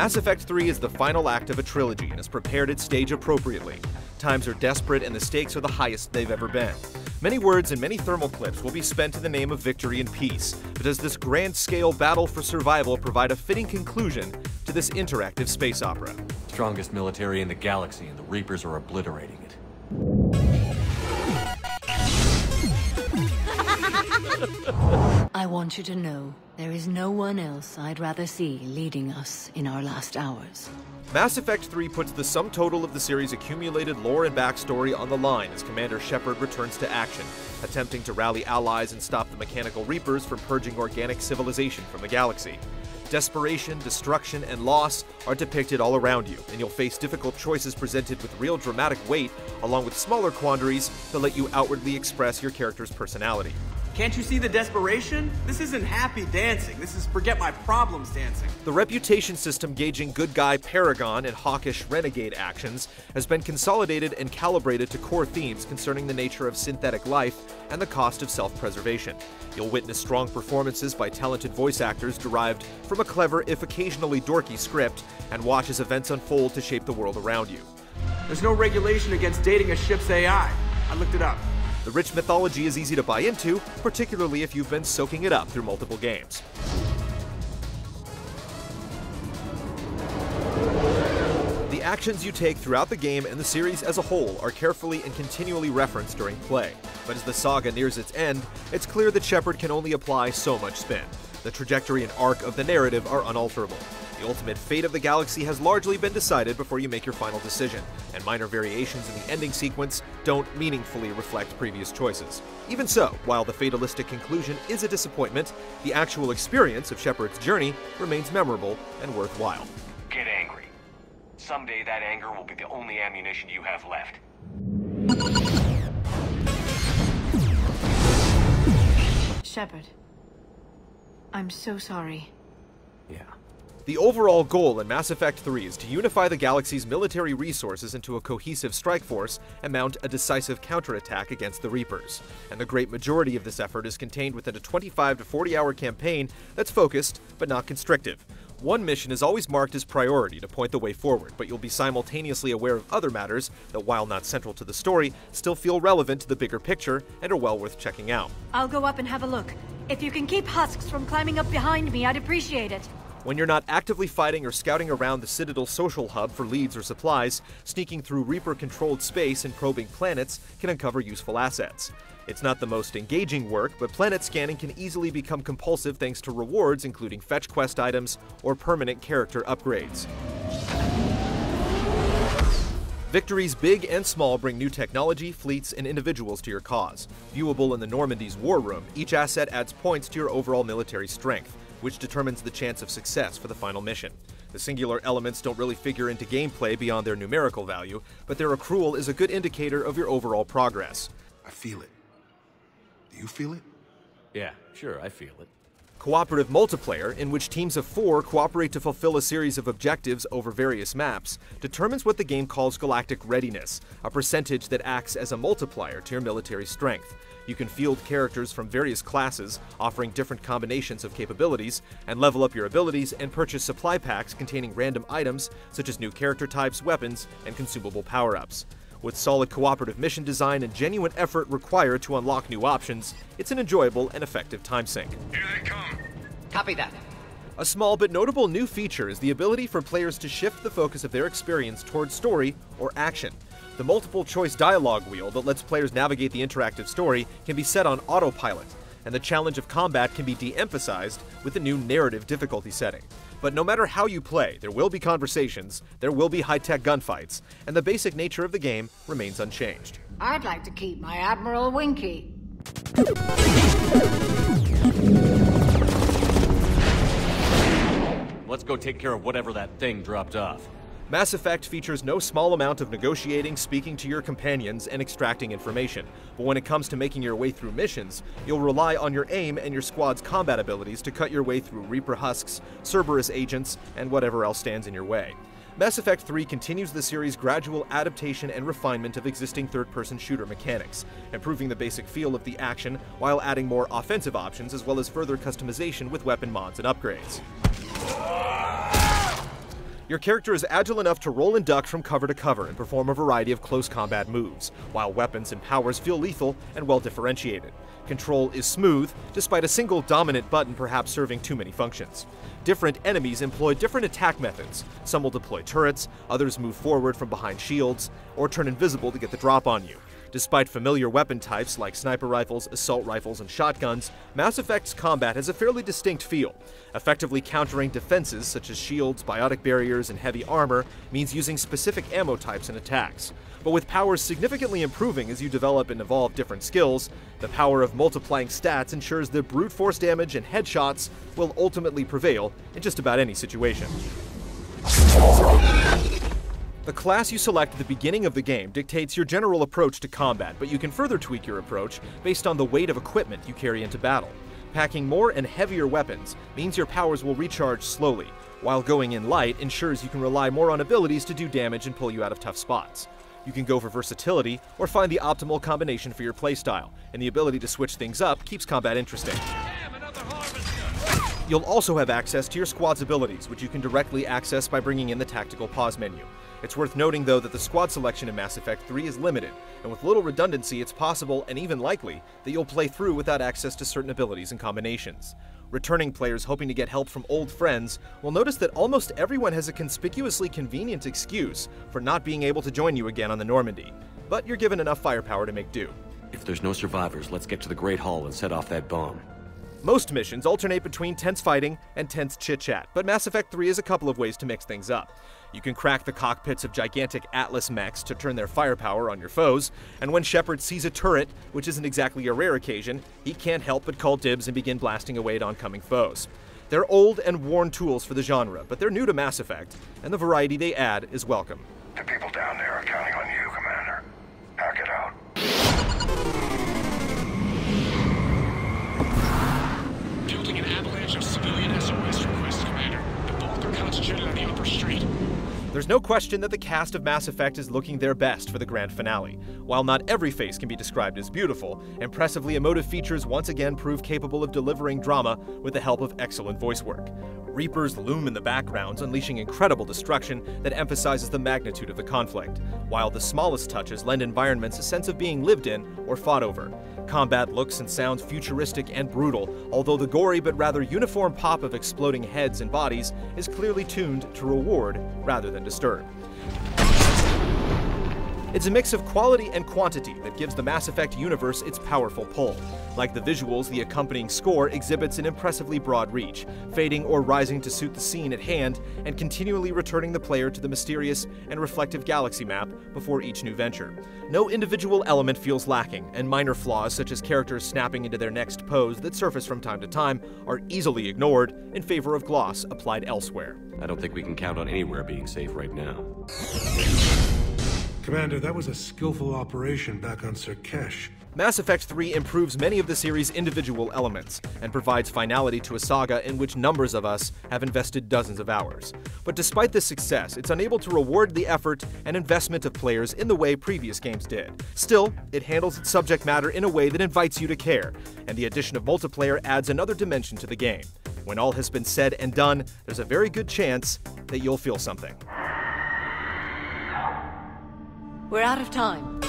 Mass Effect 3 is the final act of a trilogy and has prepared its stage appropriately. Times are desperate and the stakes are the highest they've ever been. Many words and many thermal clips will be spent in the name of victory and peace, but does this grand-scale battle for survival provide a fitting conclusion to this interactive space opera? Strongest military in the galaxy, and the Reapers are obliterating it. I want you to know there is no one else I'd rather see leading us in our last hours. Mass Effect 3 puts the sum total of the series' accumulated lore and backstory on the line as Commander Shepard returns to action, attempting to rally allies and stop the Mechanical Reapers from purging organic civilization from the galaxy. Desperation, destruction, and loss are depicted all around you, and you'll face difficult choices presented with real dramatic weight, along with smaller quandaries that let you outwardly express your character's personality. Can't you see the desperation? This isn't happy dancing. This is forget my problems dancing. The reputation system gauging good guy Paragon and hawkish renegade actions has been consolidated and calibrated to core themes concerning the nature of synthetic life and the cost of self-preservation. You'll witness strong performances by talented voice actors derived from a clever, if occasionally dorky script, and watch as events unfold to shape the world around you. There's no regulation against dating a ship's AI. I looked it up. The rich mythology is easy to buy into, particularly if you've been soaking it up through multiple games. The actions you take throughout the game and the series as a whole are carefully and continually referenced during play, but as the saga nears its end, it's clear that Shepard can only apply so much spin. The trajectory and arc of the narrative are unalterable. The ultimate fate of the galaxy has largely been decided before you make your final decision, and minor variations in the ending sequence don't meaningfully reflect previous choices. Even so, while the fatalistic conclusion is a disappointment, the actual experience of Shepard's journey remains memorable and worthwhile. Get angry. Someday that anger will be the only ammunition you have left. Shepard, I'm so sorry. Yeah. The overall goal in Mass Effect 3 is to unify the galaxy's military resources into a cohesive strike force and mount a decisive counterattack against the Reapers. And the great majority of this effort is contained within a 25 to 40-hour campaign that's focused but not constrictive. One mission is always marked as priority to point the way forward, but you'll be simultaneously aware of other matters that, while not central to the story, still feel relevant to the bigger picture and are well worth checking out. I'll go up and have a look. If you can keep husks from climbing up behind me, I'd appreciate it. When you're not actively fighting or scouting around the Citadel social hub for leads or supplies, sneaking through Reaper-controlled space and probing planets can uncover useful assets. It's not the most engaging work, but planet scanning can easily become compulsive thanks to rewards including fetch quest items or permanent character upgrades. Victories big and small bring new technology, fleets, and individuals to your cause. Viewable in the Normandy's War Room, each asset adds points to your overall military strength, which determines the chance of success for the final mission. The singular elements don't really figure into gameplay beyond their numerical value, but their accrual is a good indicator of your overall progress. I feel it. Do you feel it? Yeah, sure, I feel it. Cooperative multiplayer, in which teams of 4 cooperate to fulfill a series of objectives over various maps, determines what the game calls galactic readiness, a percentage that acts as a multiplier to your military strength. You can field characters from various classes, offering different combinations of capabilities, and level up your abilities and purchase supply packs containing random items such as new character types, weapons, and consumable power-ups. With solid cooperative mission design and genuine effort required to unlock new options, it's an enjoyable and effective time sink. Here they come. Copy that. A small but notable new feature is the ability for players to shift the focus of their experience towards story or action. The multiple-choice dialogue wheel that lets players navigate the interactive story can be set on autopilot, and the challenge of combat can be de-emphasized with the new narrative difficulty setting. But no matter how you play, there will be conversations, there will be high-tech gunfights, and the basic nature of the game remains unchanged. I'd like to keep my Admiral Winky. Let's go take care of whatever that thing dropped off. Mass Effect features no small amount of negotiating, speaking to your companions, and extracting information. But when it comes to making your way through missions, you'll rely on your aim and your squad's combat abilities to cut your way through Reaper husks, Cerberus agents, and whatever else stands in your way. Mass Effect 3 continues the series' gradual adaptation and refinement of existing third-person shooter mechanics, improving the basic feel of the action while adding more offensive options as well as further customization with weapon mods and upgrades. Your character is agile enough to roll and duck from cover to cover and perform a variety of close combat moves, while weapons and powers feel lethal and well differentiated. Control is smooth, despite a single dominant button perhaps serving too many functions. Different enemies employ different attack methods. Some will deploy turrets, others move forward from behind shields, or turn invisible to get the drop on you. Despite familiar weapon types like sniper rifles, assault rifles, and shotguns, Mass Effect's combat has a fairly distinct feel. Effectively countering defenses such as shields, biotic barriers, and heavy armor means using specific ammo types and attacks. But with powers significantly improving as you develop and evolve different skills, the power of multiplying stats ensures that brute force damage and headshots will ultimately prevail in just about any situation. The class you select at the beginning of the game dictates your general approach to combat, but you can further tweak your approach based on the weight of equipment you carry into battle. Packing more and heavier weapons means your powers will recharge slowly, while going in light ensures you can rely more on abilities to do damage and pull you out of tough spots. You can go for versatility or find the optimal combination for your playstyle, and the ability to switch things up keeps combat interesting. You'll also have access to your squad's abilities, which you can directly access by bringing in the tactical pause menu. It's worth noting, though, that the squad selection in Mass Effect 3 is limited, and with little redundancy, it's possible, and even likely, that you'll play through without access to certain abilities and combinations. Returning players hoping to get help from old friends will notice that almost everyone has a conspicuously convenient excuse for not being able to join you again on the Normandy, but you're given enough firepower to make do. If there's no survivors, let's get to the Great Hall and set off that bomb. Most missions alternate between tense fighting and tense chit-chat, but Mass Effect 3 has a couple of ways to mix things up. You can crack the cockpits of gigantic Atlas mechs to turn their firepower on your foes, and when Shepard sees a turret, which isn't exactly a rare occasion, he can't help but call dibs and begin blasting away at oncoming foes. They're old and worn tools for the genre, but they're new to Mass Effect, and the variety they add is welcome. The people down there are counting on you, Commander. Hack it out. Building an avalanche of civilian SOS requests, Commander. The bulk are concentrated on the upper street. There's no question that the cast of Mass Effect is looking their best for the grand finale. While not every face can be described as beautiful, impressively emotive features once again prove capable of delivering drama with the help of excellent voice work. Reapers loom in the backgrounds, unleashing incredible destruction that emphasizes the magnitude of the conflict, while the smallest touches lend environments a sense of being lived in or fought over. Combat looks and sounds futuristic and brutal, although the gory but rather uniform pop of exploding heads and bodies is clearly tuned to reward rather than disturb. It's a mix of quality and quantity that gives the Mass Effect universe its powerful pull. Like the visuals, the accompanying score exhibits an impressively broad reach, fading or rising to suit the scene at hand, and continually returning the player to the mysterious and reflective galaxy map before each new venture. No individual element feels lacking, and minor flaws such as characters snapping into their next pose that surface from time to time are easily ignored in favor of gloss applied elsewhere. I don't think we can count on anywhere being safe right now. Commander, that was a skillful operation back on Surkesh. Mass Effect 3 improves many of the series' individual elements, and provides finality to a saga in which numbers of us have invested dozens of hours. But despite this success, it's unable to reward the effort and investment of players in the way previous games did. Still, it handles its subject matter in a way that invites you to care, and the addition of multiplayer adds another dimension to the game. When all has been said and done, there's a very good chance that you'll feel something. We're out of time.